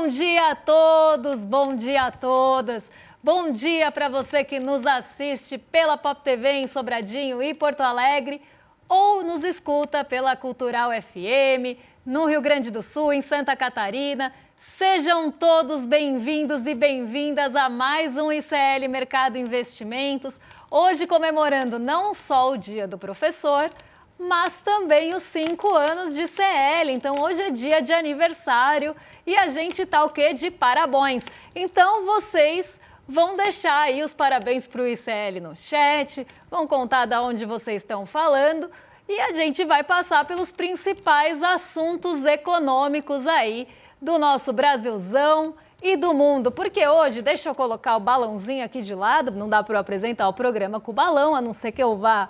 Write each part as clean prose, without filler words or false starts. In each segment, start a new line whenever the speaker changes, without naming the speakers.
Bom dia a todos, bom dia a todas. Bom dia para você que nos assiste pela Pop TV em Sobradinho e Porto Alegre ou nos escuta pela Cultural FM no Rio Grande do Sul, em Santa Catarina. Sejam todos bem-vindos e bem-vindas a mais um ICL Mercado Investimentos. Hoje comemorando não só o Dia do Professor, mas também os 5 anos de CL. Então hoje é dia de aniversário e a gente tá o quê? De parabéns. Então vocês vão deixar aí os parabéns para o ICL no chat, vão contar de onde vocês estão falando e a gente vai passar pelos principais assuntos econômicos aí do nosso Brasilzão e do mundo. Porque hoje, deixa eu colocar o balãozinho aqui de lado, não dá para eu apresentar o programa com o balão, a não ser que eu vá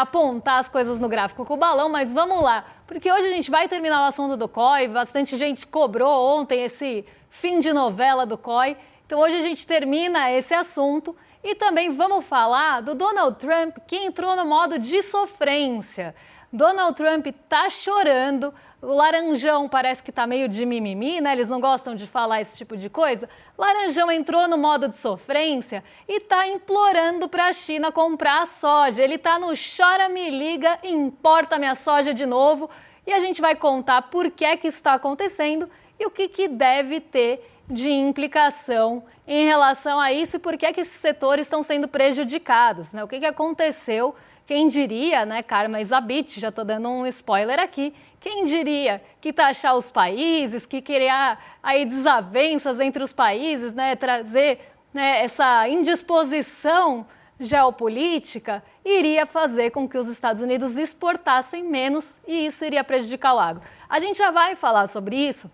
apontar as coisas no gráfico com o balão, mas vamos lá, porque hoje a gente vai terminar o assunto do COI, bastante gente cobrou ontem esse fim de novela do COI, então hoje a gente termina esse assunto e também vamos falar do Donald Trump, que entrou no modo de sofrência. Donald Trump tá chorando, o Laranjão parece que tá meio de mimimi, né? Eles não gostam de falar esse tipo de coisa. Laranjão entrou no modo de sofrência e tá implorando para a China comprar a soja. Ele tá no chora, me liga, importa minha soja de novo. E a gente vai contar por que é que isso está acontecendo e o que deve ter de implicação em relação a isso e por que é que esses setores estão sendo prejudicados, né? O que aconteceu? Quem diria, né, Karma Zabit, já estou dando um spoiler aqui, quem diria que taxar os países, que criar aí desavenças entre os países, né, trazer essa indisposição geopolítica, iria fazer com que os Estados Unidos exportassem menos e isso iria prejudicar o agro. A gente já vai falar sobre isso.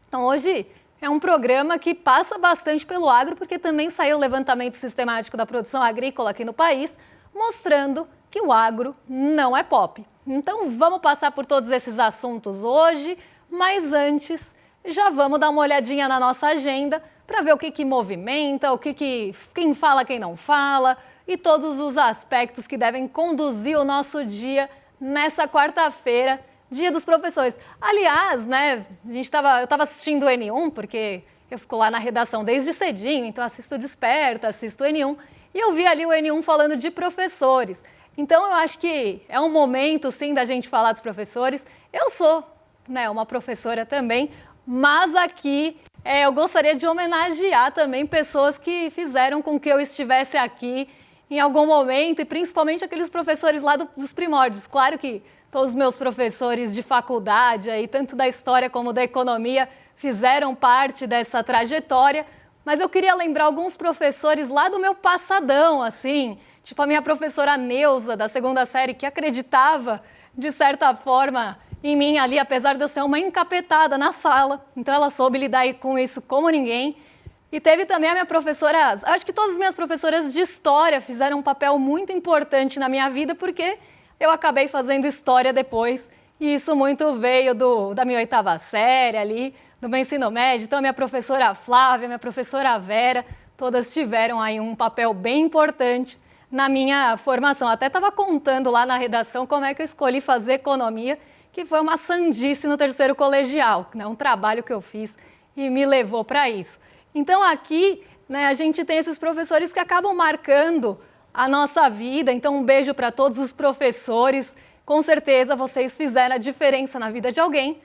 Então hoje é um programa que passa bastante pelo agro, porque também saiu o levantamento sistemático da produção agrícola aqui no país, mostrando que o agro não é pop. Então vamos passar por todos esses assuntos hoje, mas antes já vamos dar uma olhadinha na nossa agenda para ver o que movimenta, quem fala, quem não fala e todos os aspectos que devem conduzir o nosso dia nessa quarta-feira, Dia dos Professores. Aliás, né, eu estava assistindo o N1, porque eu fico lá na redação desde cedinho, então assisto Desperta, assisto o N1, e eu vi ali o N1 falando de professores. Então eu acho que é um momento, sim, da gente falar dos professores. Eu sou, uma professora também, mas aqui eu gostaria de homenagear também pessoas que fizeram com que eu estivesse aqui em algum momento, e principalmente aqueles professores lá dos primórdios. Claro que todos os meus professores de faculdade, aí, tanto da história como da economia, fizeram parte dessa trajetória, mas eu queria lembrar alguns professores lá do meu passadão, assim, tipo a minha professora Neuza, da 2ª série, que acreditava, de certa forma, em mim ali, apesar de eu ser uma encapetada na sala. Então ela soube lidar com isso como ninguém. E teve também a minha professora, acho que todas as minhas professoras de história fizeram um papel muito importante na minha vida, porque eu acabei fazendo história depois. E isso muito veio da minha 8ª série ali, do meu ensino médio. Então a minha professora Flávia, minha professora Vera, todas tiveram aí um papel bem importante na minha formação. Até estava contando lá na redação como é que eu escolhi fazer economia, que foi uma sandice no 3º colegial, um trabalho que eu fiz e me levou para isso. Então aqui, a gente tem esses professores que acabam marcando a nossa vida, então um beijo para todos os professores, com certeza vocês fizeram a diferença na vida de alguém,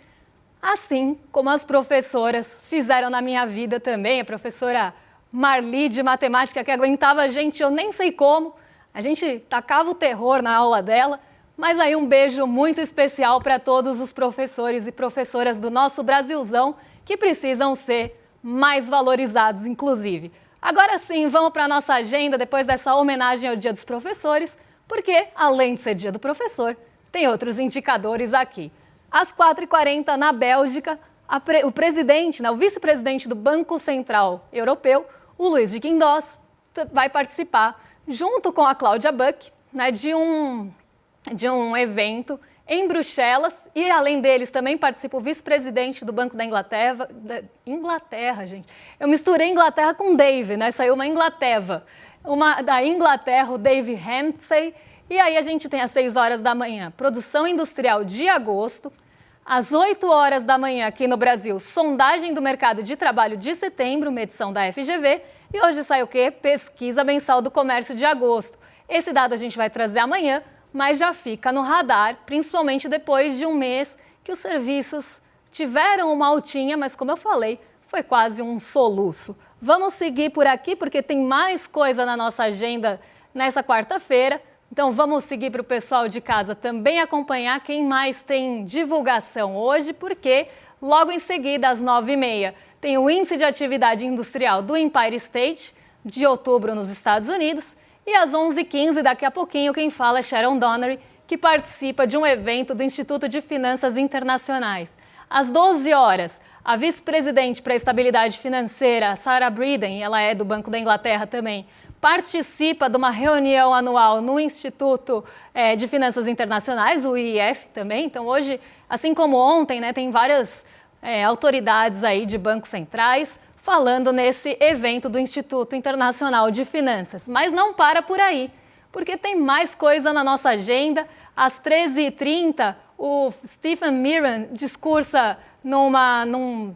assim como as professoras fizeram na minha vida também, a professora Marli de matemática, que aguentava a gente, eu nem sei como, a gente tacava o terror na aula dela, mas aí um beijo muito especial para todos os professores e professoras do nosso Brasilzão, que precisam ser mais valorizados, inclusive. Agora sim, vamos para a nossa agenda, depois dessa homenagem ao Dia dos Professores, porque, além de ser Dia do Professor, tem outros indicadores aqui. Às 4h40, na Bélgica, o presidente, o vice-presidente do Banco Central Europeu, o Luiz de Guindos, vai participar, junto com a Cláudia Buck, de um evento em Bruxelas, e além deles também participa o vice-presidente do Banco da Inglaterra, gente, eu misturei Inglaterra com Dave, saiu uma Inglaterra, da Inglaterra, o Dave Ramsey, e aí a gente tem às 6 horas da manhã, produção industrial de agosto, Às 8 horas da manhã aqui no Brasil, sondagem do mercado de trabalho de setembro, uma edição da FGV. E hoje sai o quê? Pesquisa mensal do comércio de agosto. Esse dado a gente vai trazer amanhã, mas já fica no radar, principalmente depois de um mês que os serviços tiveram uma altinha, mas como eu falei, foi quase um soluço. Vamos seguir por aqui porque tem mais coisa na nossa agenda nessa quarta-feira. Então vamos seguir para o pessoal de casa também acompanhar quem mais tem divulgação hoje, porque logo em seguida, às 9h30, tem o Índice de Atividade Industrial do Empire State, de outubro nos Estados Unidos. E às 11h15, daqui a pouquinho, quem fala é Sharon Donnery, que participa de um evento do Instituto de Finanças Internacionais. Às 12 horas, a vice-presidente para a estabilidade financeira, Sarah Breeden, ela é do Banco da Inglaterra também, participa de uma reunião anual no Instituto de Finanças Internacionais, o IIF também. Então hoje, assim como ontem, né, tem várias autoridades aí de bancos centrais falando nesse evento do Instituto Internacional de Finanças. Mas não para por aí, porque tem mais coisa na nossa agenda. Às 13h30, o Stephen Miran discursa num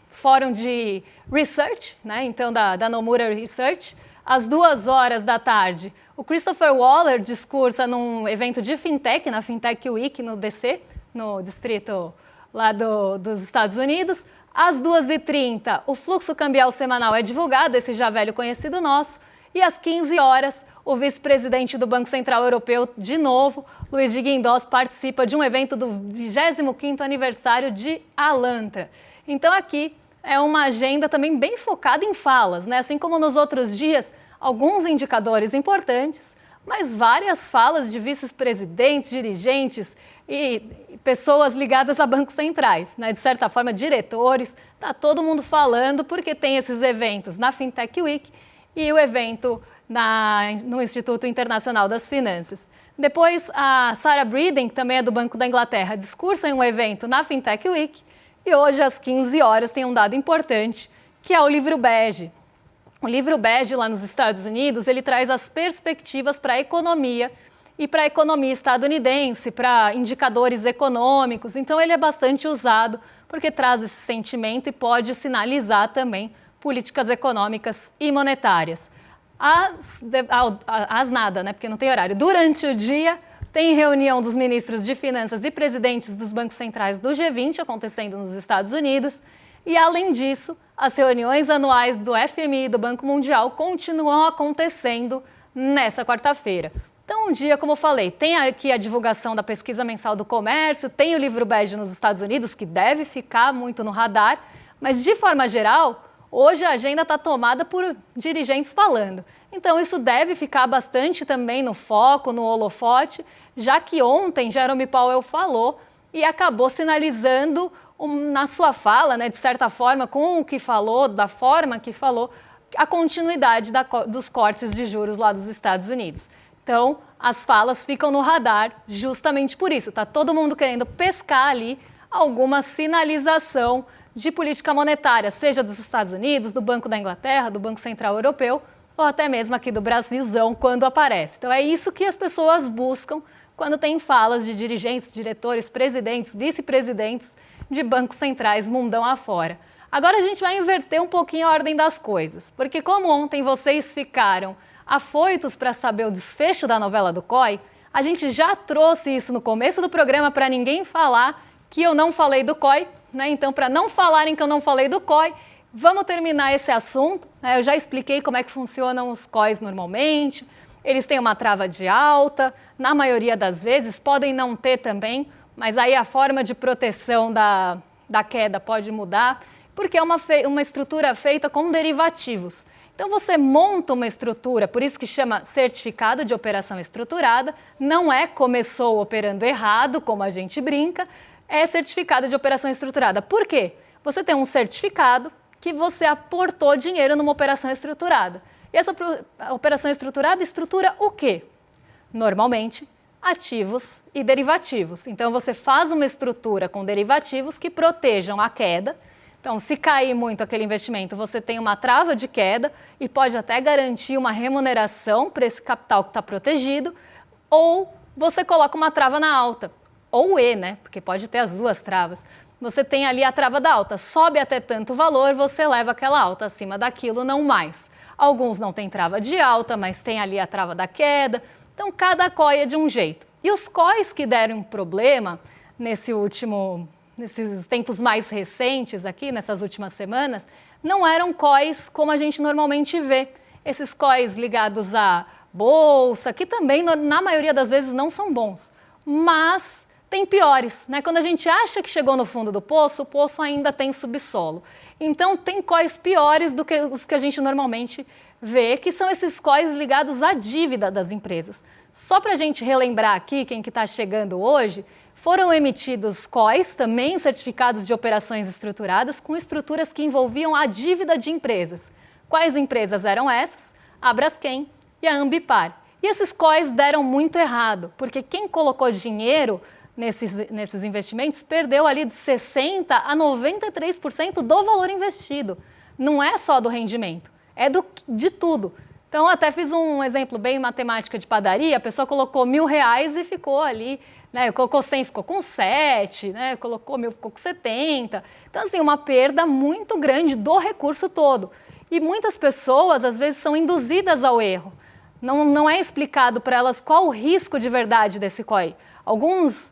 fórum de research, né? Então da Nomura Research. Às 2 horas da tarde, o Christopher Waller discursa num evento de fintech, na Fintech Week, no DC, no distrito lá dos Estados Unidos. Às 2h30, o fluxo cambial semanal é divulgado, esse já velho conhecido nosso. E às 15 horas, o vice-presidente do Banco Central Europeu, de novo, Luiz de Guindos, participa de um evento do 25º aniversário de Alantra. Então aqui é uma agenda também bem focada em falas, né? Assim como nos outros dias, alguns indicadores importantes, mas várias falas de vice-presidentes, dirigentes e pessoas ligadas a bancos centrais, né? De certa forma, diretores, tá todo mundo falando porque tem esses eventos na Fintech Week e o evento no Instituto Internacional das Finanças. Depois, a Sarah Breeden, que também é do Banco da Inglaterra, discursa em um evento na Fintech Week. E hoje, às 15 horas, tem um dado importante, que é o livro bege. O livro bege, lá nos Estados Unidos, ele traz as perspectivas para a economia e para a economia estadunidense, para indicadores econômicos. Então, ele é bastante usado porque traz esse sentimento e pode sinalizar também políticas econômicas e monetárias. Às nada, né? Porque não tem horário. Durante o dia, tem reunião dos ministros de Finanças e presidentes dos bancos centrais do G20 acontecendo nos Estados Unidos. E, além disso, as reuniões anuais do FMI e do Banco Mundial continuam acontecendo nessa quarta-feira. Então, um dia, como eu falei, tem aqui a divulgação da pesquisa mensal do comércio, tem o livro bege nos Estados Unidos, que deve ficar muito no radar, mas, de forma geral, hoje a agenda está tomada por dirigentes falando. Então, isso deve ficar bastante também no foco, no holofote, já que ontem Jerome Powell falou e acabou sinalizando na sua fala, né, de certa forma, com o que falou, da forma que falou, a continuidade dos cortes de juros lá dos Estados Unidos. Então, as falas ficam no radar justamente por isso. Está todo mundo querendo pescar ali alguma sinalização de política monetária, seja dos Estados Unidos, do Banco da Inglaterra, do Banco Central Europeu, ou até mesmo aqui do Brasilzão, quando aparece. Então, é isso que as pessoas buscam quando tem falas de dirigentes, diretores, presidentes, vice-presidentes de bancos centrais mundão afora. Agora a gente vai inverter um pouquinho a ordem das coisas, porque como ontem vocês ficaram afoitos para saber o desfecho da novela do COI, a gente já trouxe isso no começo do programa para ninguém falar que eu não falei do COI, né? Então, para não falarem que eu não falei do COI, vamos terminar esse assunto. Né? Eu já expliquei como é que funcionam os COIs normalmente. Eles têm uma trava de alta, na maioria das vezes, podem não ter também, mas aí a forma de proteção da queda pode mudar, porque é uma estrutura feita com derivativos. Então você monta uma estrutura, por isso que chama certificado de operação estruturada, não é começou operando errado, como a gente brinca, é certificado de operação estruturada. Por quê? Você tem um certificado que você aportou dinheiro numa operação estruturada. E essa operação estruturada estrutura o quê? Normalmente, ativos e derivativos. Então, você faz uma estrutura com derivativos que protejam a queda. Então, se cair muito aquele investimento, você tem uma trava de queda e pode até garantir uma remuneração para esse capital que está protegido, ou você coloca uma trava na alta. ou E, né? Porque pode ter as duas travas. Você tem ali a trava da alta, sobe até tanto valor, você leva aquela alta, acima daquilo não mais. Alguns não têm trava de alta, mas tem ali a trava da queda. Então, cada COI é de um jeito. E os COIs que deram problema nesses tempos mais recentes aqui, nessas últimas semanas, não eram COIs como a gente normalmente vê. Esses COIs ligados à bolsa, que também, na maioria das vezes, não são bons. Mas tem piores, né? Quando a gente acha que chegou no fundo do poço, o poço ainda tem subsolo. Então, tem COIs piores do que os que a gente normalmente vê, que são esses COIs ligados à dívida das empresas. Só para a gente relembrar aqui, quem que está chegando hoje, foram emitidos COIs, também certificados de operações estruturadas, com estruturas que envolviam a dívida de empresas. Quais empresas eram essas? A Braskem e a Ambipar. E esses COIs deram muito errado, porque quem colocou dinheiro nesses investimentos perdeu ali de 60% a 93% do valor investido. Não é só do rendimento, é de tudo. Então, até fiz um exemplo bem matemática de padaria, a pessoa colocou R$1.000 e ficou ali, né, colocou 100, ficou com 7, né, colocou 1.000, ficou com 70. Então, assim, uma perda muito grande do recurso todo. E muitas pessoas, às vezes, são induzidas ao erro. Não é explicado para elas qual o risco de verdade desse COI. Alguns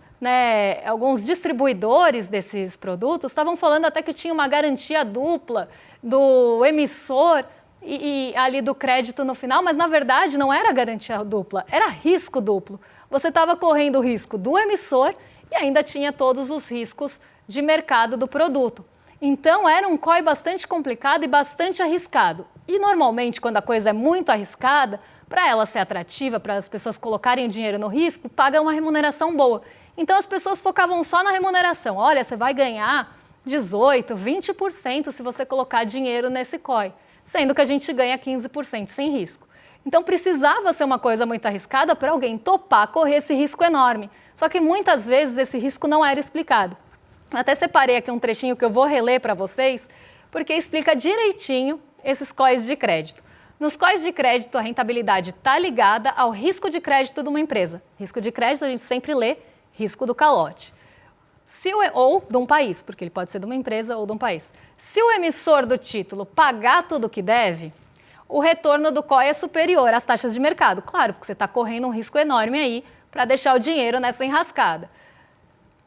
distribuidores desses produtos estavam falando até que tinha uma garantia dupla do emissor e ali do crédito no final, mas na verdade não era garantia dupla, era risco duplo. Você estava correndo o risco do emissor e ainda tinha todos os riscos de mercado do produto. Então era um COI bastante complicado e bastante arriscado. E normalmente quando a coisa é muito arriscada, para ela ser atrativa, para as pessoas colocarem o dinheiro no risco, paga uma remuneração boa. Então as pessoas focavam só na remuneração. Olha, você vai ganhar 18%, 20% se você colocar dinheiro nesse COI, sendo que a gente ganha 15% sem risco. Então precisava ser uma coisa muito arriscada para alguém topar correr esse risco enorme. Só que muitas vezes esse risco não era explicado. Até separei aqui um trechinho que eu vou reler para vocês, porque explica direitinho esses COIs de crédito. Nos COIs de crédito, a rentabilidade está ligada ao risco de crédito de uma empresa. Risco de crédito a gente sempre lê risco do calote. Ou de um país, porque ele pode ser de uma empresa ou de um país. Se o emissor do título pagar tudo o que deve, o retorno do COI é superior às taxas de mercado. Claro, porque você está correndo um risco enorme aí para deixar o dinheiro nessa enrascada.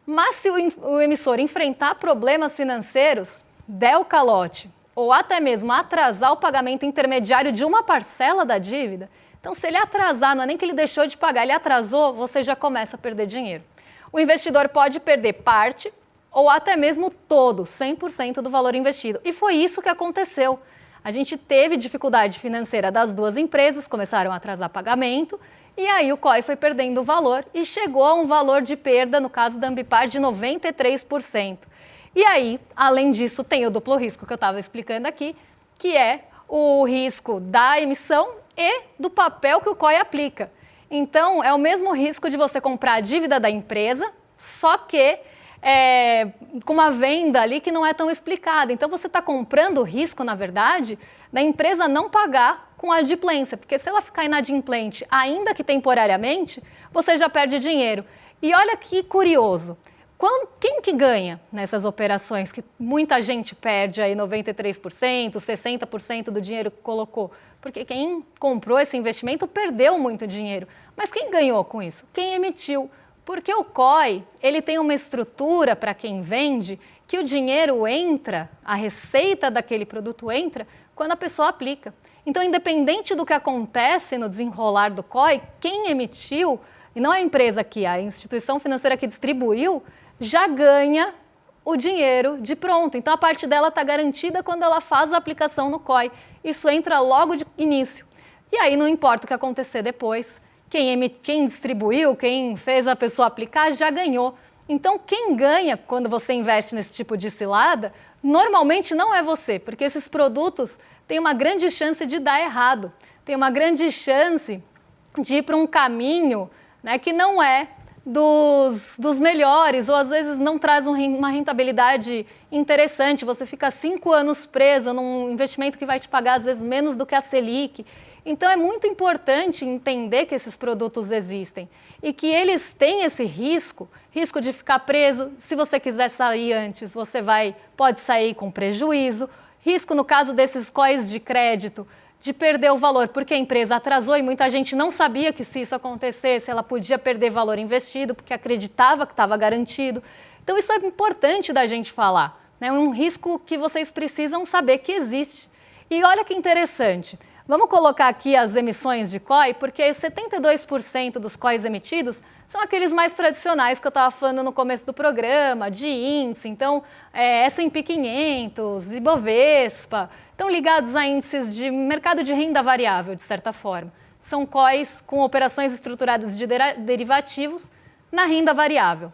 Mas se o emissor enfrentar problemas financeiros, der o calote, ou até mesmo atrasar o pagamento intermediário de uma parcela da dívida, então se ele atrasar, não é nem que ele deixou de pagar, ele atrasou, você já começa a perder dinheiro. O investidor pode perder parte ou até mesmo todo, 100% do valor investido. E foi isso que aconteceu. A gente teve dificuldade financeira das duas empresas, começaram a atrasar pagamento, e aí o COI foi perdendo o valor e chegou a um valor de perda, no caso da Ambipar, de 93%. E aí, além disso, tem o duplo risco que eu estava explicando aqui, que é o risco da emissão e do papel que o COI aplica. Então, é o mesmo risco de você comprar a dívida da empresa, só que com uma venda ali que não é tão explicada. Então, você está comprando o risco, na verdade, da empresa não pagar com a adimplência, porque se ela ficar inadimplente, ainda que temporariamente, você já perde dinheiro. E olha que curioso. Quem que ganha nessas operações que muita gente perde aí 93%, 60% do dinheiro que colocou? Porque quem comprou esse investimento perdeu muito dinheiro. Mas quem ganhou com isso? Quem emitiu. Porque o COI, ele tem uma estrutura para quem vende que o dinheiro entra, a receita daquele produto entra quando a pessoa aplica. Então, independente do que acontece no desenrolar do COI, quem emitiu, e não a empresa aqui, a instituição financeira que distribuiu, já ganha o dinheiro de pronto. Então, a parte dela está garantida quando ela faz a aplicação no COI. Isso entra logo de início. E aí não importa o que acontecer depois. Quem distribuiu, quem fez a pessoa aplicar, já ganhou. Então, quem ganha quando você investe nesse tipo de cilada, normalmente não é você, porque esses produtos têm uma grande chance de dar errado. Tem uma grande chance de ir para um caminho, né, que não é dos melhores, ou às vezes não traz uma rentabilidade interessante, você fica 5 anos preso num investimento que vai te pagar às vezes menos do que a Selic. Então é muito importante entender que esses produtos existem e que eles têm esse risco de ficar preso. Se você quiser sair antes, você pode sair com prejuízo. Risco no caso desses COIs de crédito, de perder o valor, porque a empresa atrasou e muita gente não sabia que se isso acontecesse, ela podia perder valor investido, porque acreditava que estava garantido. Então isso é importante da gente falar, né? É um risco que vocês precisam saber que existe. E olha que interessante, vamos colocar aqui as emissões de COI, porque 72% dos COIs emitidos são aqueles mais tradicionais que eu estava falando no começo do programa, de índice, então S&P 500, Ibovespa, estão ligados a índices de mercado de renda variável, de certa forma. São COIs com operações estruturadas de derivativos na renda variável.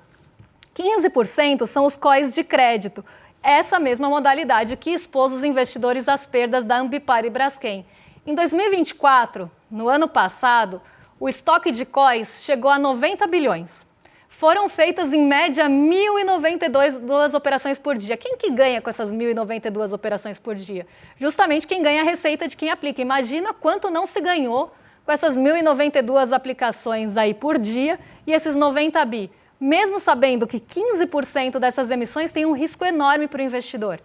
15% são os COIs de crédito, essa mesma modalidade que expôs os investidores às perdas da Ambipar e Braskem. Em 2024, no ano passado, o estoque de COIs chegou a 90 bilhões. Foram feitas, em média, 1.092 operações por dia. Quem que ganha com essas 1.092 operações por dia? Justamente quem ganha a receita de quem aplica. Imagina quanto não se ganhou com essas 1.092 aplicações aí por dia e esses 90 bi. Mesmo sabendo que 15% dessas emissões tem um risco enorme para o investidor.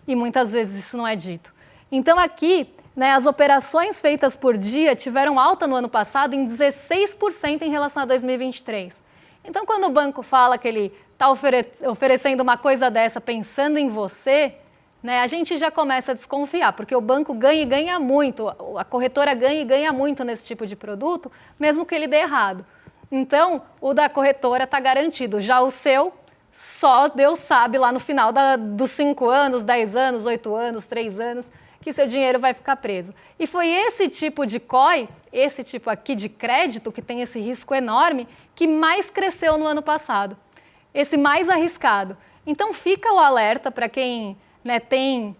E muitas vezes isso não é dito. Então aqui, né, as operações feitas por dia tiveram alta no ano passado em 16% em relação a 2023. Então, quando o banco fala que ele está oferecendo uma coisa dessa pensando em você, né, a gente já começa a desconfiar, porque o banco ganha e ganha muito, a corretora ganha e ganha muito nesse tipo de produto, mesmo que ele dê errado. Então, o da corretora está garantido, já o seu, só Deus sabe lá no final dos 5 anos, 10 anos, 8 anos, 3 anos, que seu dinheiro vai ficar preso. E foi esse tipo de COI, esse tipo aqui de crédito, que tem esse risco enorme, que mais cresceu no ano passado. Esse mais arriscado. Então fica o alerta para quem, né, tem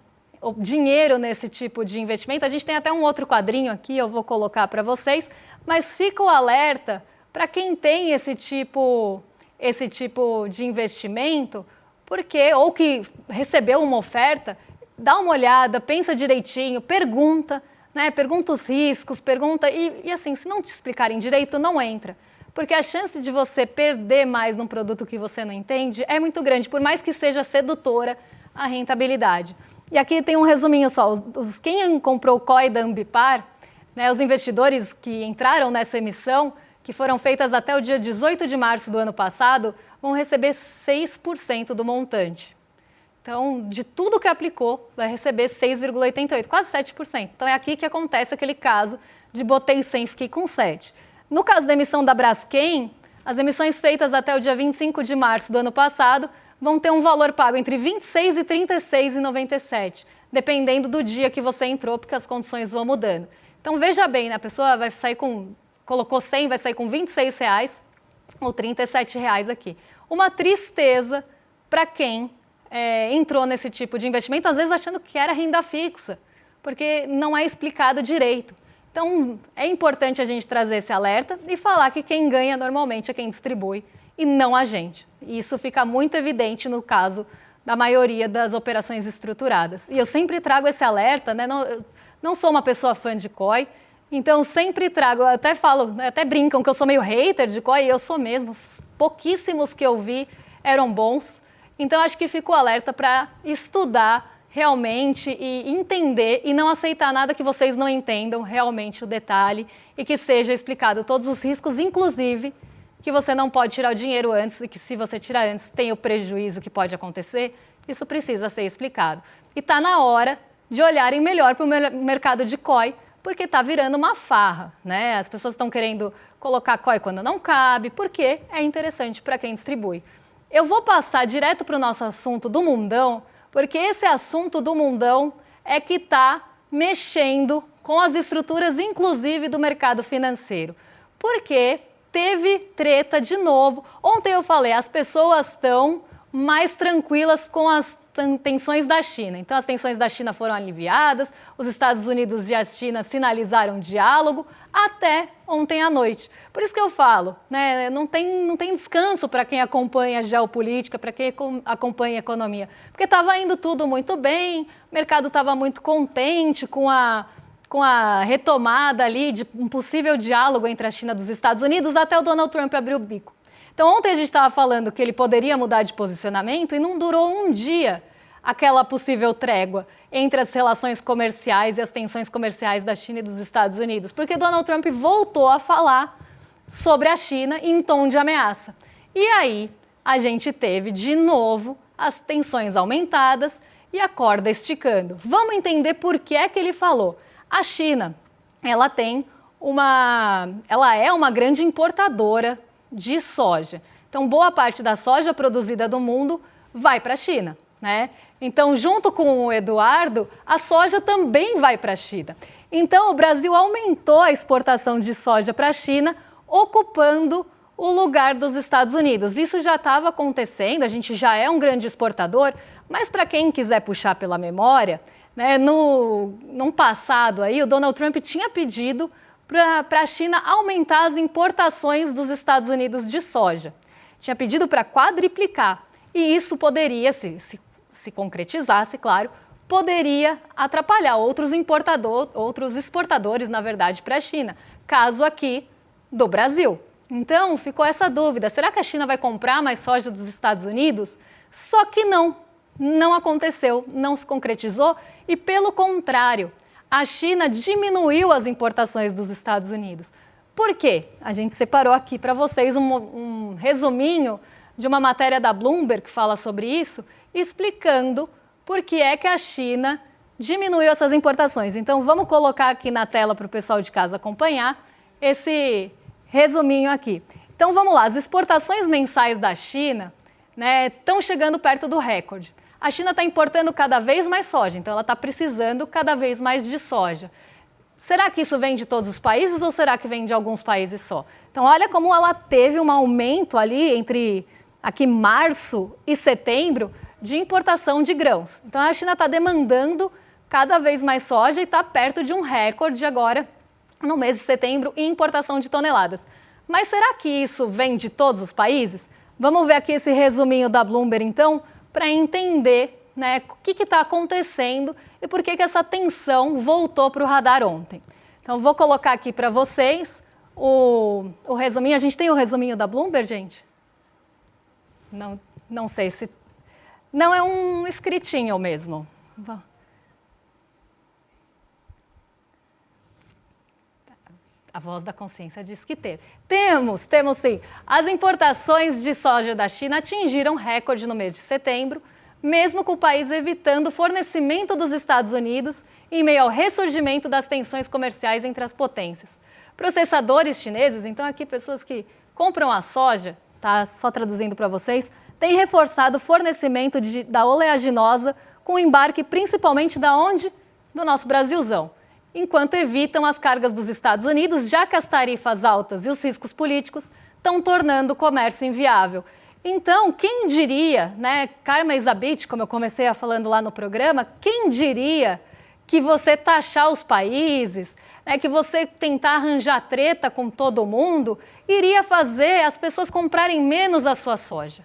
dinheiro nesse tipo de investimento. A gente tem até um outro quadrinho aqui, eu vou colocar para vocês, mas fica o alerta para quem tem esse tipo de investimento, porque, ou que recebeu uma oferta, dá uma olhada, pensa direitinho, pergunta, né? Pergunta os riscos, pergunta e assim, se não te explicarem direito, não entra. Porque a chance de você perder mais num produto que você não entende é muito grande, por mais que seja sedutora a rentabilidade. E aqui tem um resuminho só, quem comprou o COI da Ambipar, né, os investidores que entraram nessa emissão, que foram feitas até o dia 18 de março do ano passado, vão receber 6% do montante. Então, de tudo que aplicou, vai receber 6,88%, quase 7%. Então, é aqui que acontece aquele caso de botei 100, fiquei com 7. No caso da emissão da Braskem, as emissões feitas até o dia 25 de março do ano passado vão ter um valor pago entre 26 e 36,97, dependendo do dia que você entrou, porque as condições vão mudando. Então, veja bem, né? A pessoa vai sair colocou 100, vai sair com R$26 ou R$37 aqui. Uma tristeza para quem entrou nesse tipo de investimento, às vezes achando que era renda fixa, porque não é explicado direito. Então, é importante a gente trazer esse alerta e falar que quem ganha normalmente é quem distribui e não a gente. E isso fica muito evidente no caso da maioria das operações estruturadas. E eu sempre trago esse alerta, né? Não sou uma pessoa fã de COI, então sempre trago, eu até falo, né, até brincam que eu sou meio hater de COI, e eu sou mesmo, pouquíssimos que eu vi eram bons. Então, acho que fica o alerta para estudar realmente e entender e não aceitar nada que vocês não entendam realmente o detalhe e que seja explicado todos os riscos, inclusive que você não pode tirar o dinheiro antes e que se você tirar antes tem o prejuízo que pode acontecer, isso precisa ser explicado. E está na hora de olharem melhor para o mercado de COI, porque está virando uma farra, né? As pessoas estão querendo colocar COI quando não cabe, porque é interessante para quem distribui. Eu vou passar direto para o nosso assunto do mundão, porque esse assunto do mundão é que está mexendo com as estruturas, inclusive, do mercado financeiro. Porque teve treta de novo. Ontem eu falei, as pessoas estão mais tranquilas com as tensões da China. Então, as tensões da China foram aliviadas, os Estados Unidos e a China sinalizaram diálogo até ontem à noite. Por isso que eu falo, né, não tem descanso para quem acompanha a geopolítica, para quem acompanha a economia, porque estava indo tudo muito bem, o mercado estava muito contente com a retomada ali de um possível diálogo entre a China e os Estados Unidos, até o Donald Trump abrir o bico. Então, ontem a gente estava falando que ele poderia mudar de posicionamento e não durou um dia aquela possível trégua entre as relações comerciais e as tensões comerciais da China e dos Estados Unidos, porque Donald Trump voltou a falar sobre a China em tom de ameaça. E aí a gente teve de novo as tensões aumentadas e a corda esticando. Vamos entender por que é que ele falou. A China, ela é uma grande importadora de soja. Então, boa parte da soja produzida do mundo vai para a China, né? Então, junto com o Eduardo, a soja também vai para a China. Então, o Brasil aumentou a exportação de soja para a China, ocupando o lugar dos Estados Unidos. Isso já estava acontecendo, a gente já é um grande exportador, mas para quem quiser puxar pela memória, né, no passado aí, o Donald Trump tinha pedido para a China aumentar as importações dos Estados Unidos de soja. Tinha pedido para quadriplicar. E isso poderia, se concretizasse, claro, poderia atrapalhar outros exportadores, na verdade, para a China. Caso aqui do Brasil. Então, ficou essa dúvida. Será que a China vai comprar mais soja dos Estados Unidos? Só que não aconteceu, não se concretizou e, pelo contrário, a China diminuiu as importações dos Estados Unidos. Por quê? A gente separou aqui para vocês um resuminho de uma matéria da Bloomberg que fala sobre isso, explicando por que é que a China diminuiu essas importações. Então, vamos colocar aqui na tela para o pessoal de casa acompanhar esse resuminho aqui. Então, vamos lá. As exportações mensais da China, né, estão chegando perto do recorde. A China está importando cada vez mais soja, então ela está precisando cada vez mais de soja. Será que isso vem de todos os países ou será que vem de alguns países só? Então, olha como ela teve um aumento ali entre aqui março e setembro de importação de grãos. Então, a China está demandando cada vez mais soja e está perto de um recorde agora, no mês de setembro, em importação de toneladas. Mas será que isso vem de todos os países? Vamos ver aqui esse resuminho da Bloomberg, então, para entender, né, o que está acontecendo e por que essa tensão voltou para o radar ontem. Então, vou colocar aqui para vocês o resuminho. A gente tem o resuminho da Bloomberg, gente? Não sei se... Não, é um escritinho mesmo. A voz da consciência diz que teve. Temos sim. As importações de soja da China atingiram recorde no mês de setembro, mesmo com o país evitando o fornecimento dos Estados Unidos em meio ao ressurgimento das tensões comerciais entre as potências. Processadores chineses, então aqui pessoas que compram a soja, tá? Só traduzindo para vocês, têm reforçado o fornecimento da oleaginosa com embarque principalmente da onde? Do nosso Brasilzão. Enquanto evitam as cargas dos Estados Unidos, já que as tarifas altas e os riscos políticos estão tornando o comércio inviável. Então, quem diria, né, Karma is a bitch, como eu comecei a falando lá no programa, quem diria que você taxar os países, né, que você tentar arranjar treta com todo mundo, iria fazer as pessoas comprarem menos a sua soja?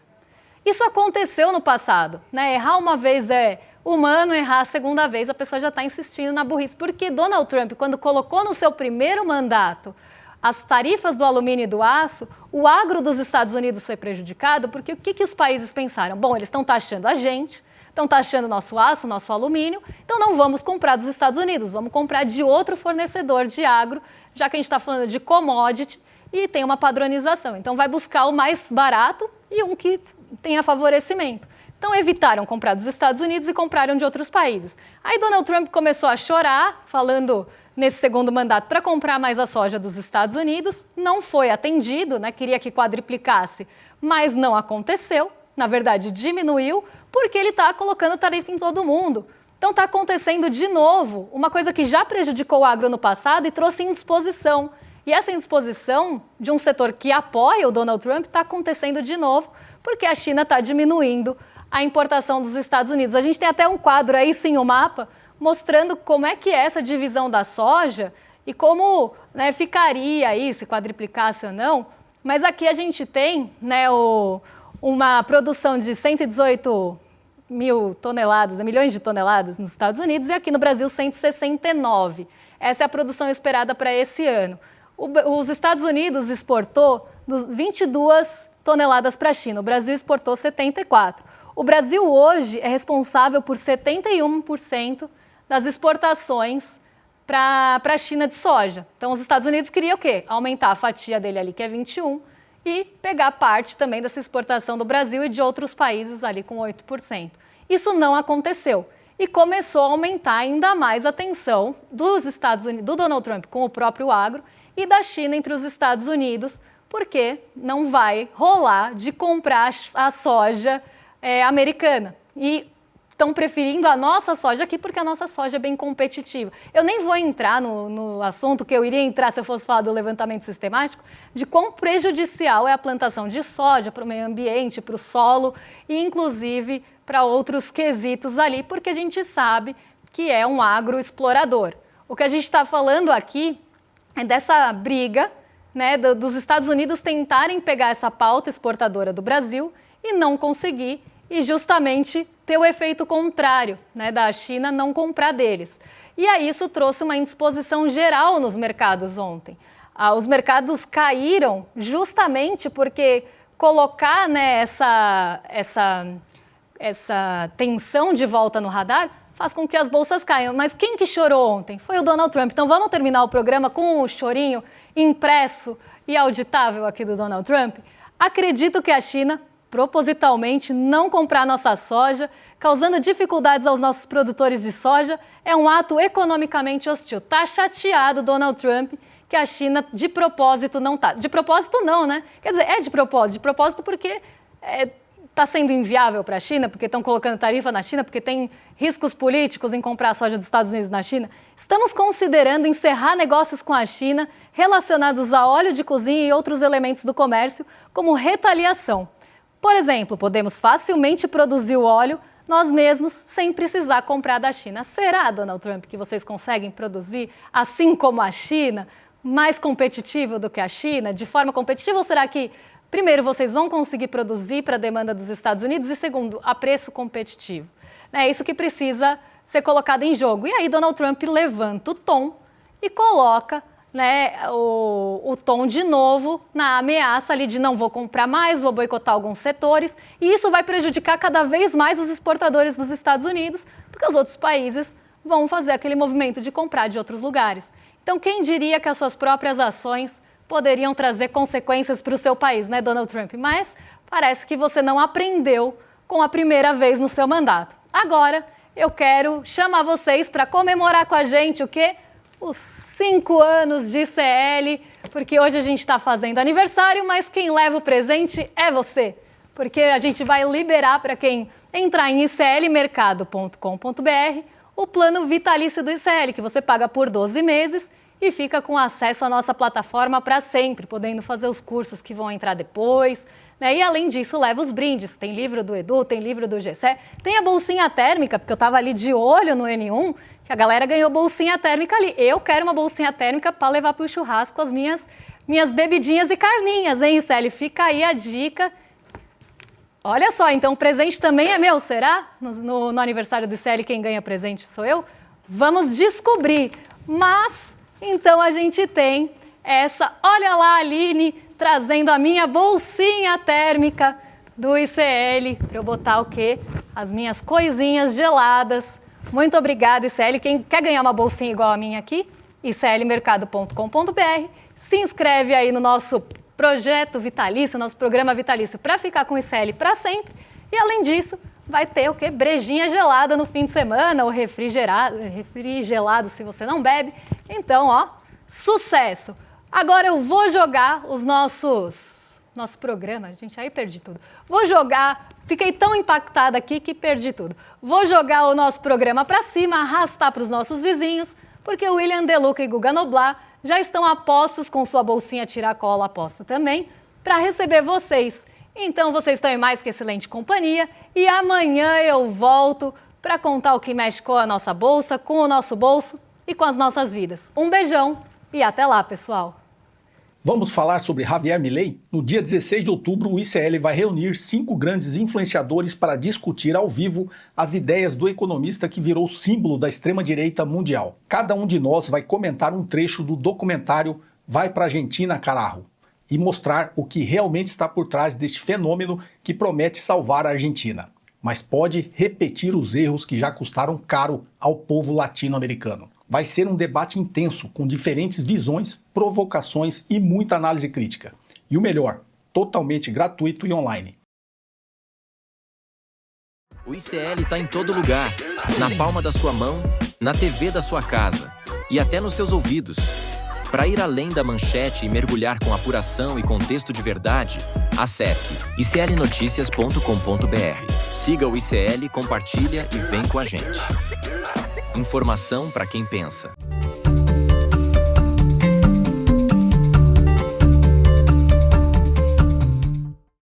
Isso aconteceu no passado, né? Errar uma vez é humano, errar a segunda vez, a pessoa já está insistindo na burrice. Porque Donald Trump, quando colocou no seu primeiro mandato as tarifas do alumínio e do aço, o agro dos Estados Unidos foi prejudicado, porque o que os países pensaram? Bom, eles estão taxando a gente, estão taxando o nosso aço, o nosso alumínio, então não vamos comprar dos Estados Unidos, vamos comprar de outro fornecedor de agro, já que a gente está falando de commodity e tem uma padronização. Então vai buscar o mais barato e um que tenha favorecimento. Então, evitaram comprar dos Estados Unidos e compraram de outros países. Aí, Donald Trump começou a chorar, falando nesse segundo mandato para comprar mais a soja dos Estados Unidos. Não foi atendido, né? Queria que quadriplicasse, mas não aconteceu. Na verdade, diminuiu, porque ele está colocando tarifa em todo mundo. Então, está acontecendo de novo uma coisa que já prejudicou o agro no passado e trouxe indisposição. E essa indisposição de um setor que apoia o Donald Trump está acontecendo de novo, porque a China está diminuindo a importação dos Estados Unidos. A gente tem até um quadro aí, sim, o mapa, mostrando como é que é essa divisão da soja e como, né, ficaria aí, se quadriplicasse ou não. Mas aqui a gente tem, né, uma produção de 118 mil toneladas, milhões de toneladas nos Estados Unidos e aqui no Brasil 169. Essa é a produção esperada para esse ano. Os Estados Unidos exportou 22 toneladas para a China, o Brasil exportou 74. O Brasil hoje é responsável por 71% das exportações para a China de soja. Então os Estados Unidos queriam o quê? Aumentar a fatia dele ali, que é 21%, e pegar parte também dessa exportação do Brasil e de outros países ali com 8%. Isso não aconteceu e começou a aumentar ainda mais a tensão dos Estados Unidos, do Donald Trump com o próprio agro e da China entre os Estados Unidos, porque não vai rolar de comprar a soja americana. E estão preferindo a nossa soja aqui porque a nossa soja é bem competitiva. Eu nem vou entrar no assunto que eu iria entrar se eu fosse falar do levantamento sistemático, de quão prejudicial é a plantação de soja para o meio ambiente, para o solo e, inclusive, para outros quesitos ali, porque a gente sabe que é um agroexplorador. O que a gente está falando aqui é dessa briga, né, dos Estados Unidos tentarem pegar essa pauta exportadora do Brasil e não conseguir, e justamente ter o efeito contrário, né, da China não comprar deles. E aí isso trouxe uma indisposição geral nos mercados ontem. Os mercados caíram justamente porque colocar, né, essa tensão de volta no radar faz com que as bolsas caiam. Mas quem que chorou ontem? Foi o Donald Trump. Então vamos terminar o programa com o chorinho impresso e auditável aqui do Donald Trump? Acredito que a China propositalmente não comprar nossa soja, causando dificuldades aos nossos produtores de soja, é um ato economicamente hostil. Tá chateado Donald Trump que a China de propósito não tá. De propósito não, né? Quer dizer, é de propósito porque está sendo inviável para a China, porque estão colocando tarifa na China, porque tem riscos políticos em comprar a soja dos Estados Unidos na China. Estamos considerando encerrar negócios com a China relacionados a óleo de cozinha e outros elementos do comércio como retaliação. Por exemplo, podemos facilmente produzir o óleo nós mesmos sem precisar comprar da China. Será, Donald Trump, que vocês conseguem produzir, assim como a China, mais competitivo do que a China, de forma competitiva? Ou será que, primeiro, vocês vão conseguir produzir para a demanda dos Estados Unidos e, segundo, a preço competitivo? É isso que precisa ser colocado em jogo. E aí Donald Trump levanta o tom e coloca, né, o tom de novo na ameaça ali de não vou comprar mais, vou boicotar alguns setores, e isso vai prejudicar cada vez mais os exportadores dos Estados Unidos, porque os outros países vão fazer aquele movimento de comprar de outros lugares. Então, quem diria que as suas próprias ações poderiam trazer consequências para o seu país, né, Donald Trump? Mas parece que você não aprendeu com a primeira vez no seu mandato. Agora, eu quero chamar vocês para comemorar com a gente o quê? Os 5 anos de ICL, porque hoje a gente está fazendo aniversário, mas quem leva o presente é você, porque a gente vai liberar para quem entrar em iclmercado.com.br o plano vitalício do ICL, que você paga por 12 meses e fica com acesso à nossa plataforma para sempre, podendo fazer os cursos que vão entrar depois, né? E além disso, leva os brindes. Tem livro do Edu, tem livro do GC, tem a bolsinha térmica, porque eu estava ali de olho no N1, que a galera ganhou bolsinha térmica ali. Eu quero uma bolsinha térmica para levar para o churrasco as minhas bebidinhas e carninhas, hein, ICL? Fica aí a dica. Olha só, então o presente também é meu, será? No aniversário do ICL, quem ganha presente sou eu? Vamos descobrir. Mas, então a gente tem essa, olha lá, Aline, trazendo a minha bolsinha térmica do ICL, para eu botar o quê? As minhas coisinhas geladas. Muito obrigada, ICL. Quem quer ganhar uma bolsinha igual a minha aqui? iclmercado.com.br. Se inscreve aí no nosso projeto vitalício, nosso programa vitalício, para ficar com o ICL para sempre. E além disso, vai ter o quê? Brejinha gelada no fim de semana, ou refri gelado se você não bebe. Então, ó, sucesso! Agora eu vou jogar nosso programa, gente, aí perdi tudo. Vou jogar, fiquei tão impactada aqui que perdi tudo. Vou jogar o nosso programa para cima, arrastar para os nossos vizinhos, porque o William Deluca e Guga Noblar já estão a postos com sua bolsinha tiracolo a posto também, para receber vocês Então vocês estão em mais que excelente companhia e amanhã eu volto para contar o que mexe com a nossa bolsa, com o nosso bolso e com as nossas vidas. Um beijão e até lá, pessoal!
Vamos falar sobre Javier Milei? No dia 16 de outubro, o ICL vai reunir 5 grandes influenciadores para discutir ao vivo as ideias do economista que virou símbolo da extrema-direita mundial. Cada um de nós vai comentar um trecho do documentário Vai pra Argentina, Carajo, e mostrar o que realmente está por trás deste fenômeno que promete salvar a Argentina, mas pode repetir os erros que já custaram caro ao povo latino-americano. Vai ser um debate intenso, com diferentes visões, provocações e muita análise crítica. E o melhor, totalmente gratuito e online.
O ICL está em todo lugar, na palma da sua mão, na TV da sua casa e até nos seus ouvidos. Para ir além da manchete e mergulhar com apuração e contexto de verdade, acesse iclnoticias.com.br. Siga o ICL, compartilha e vem com a gente. Informação para quem pensa.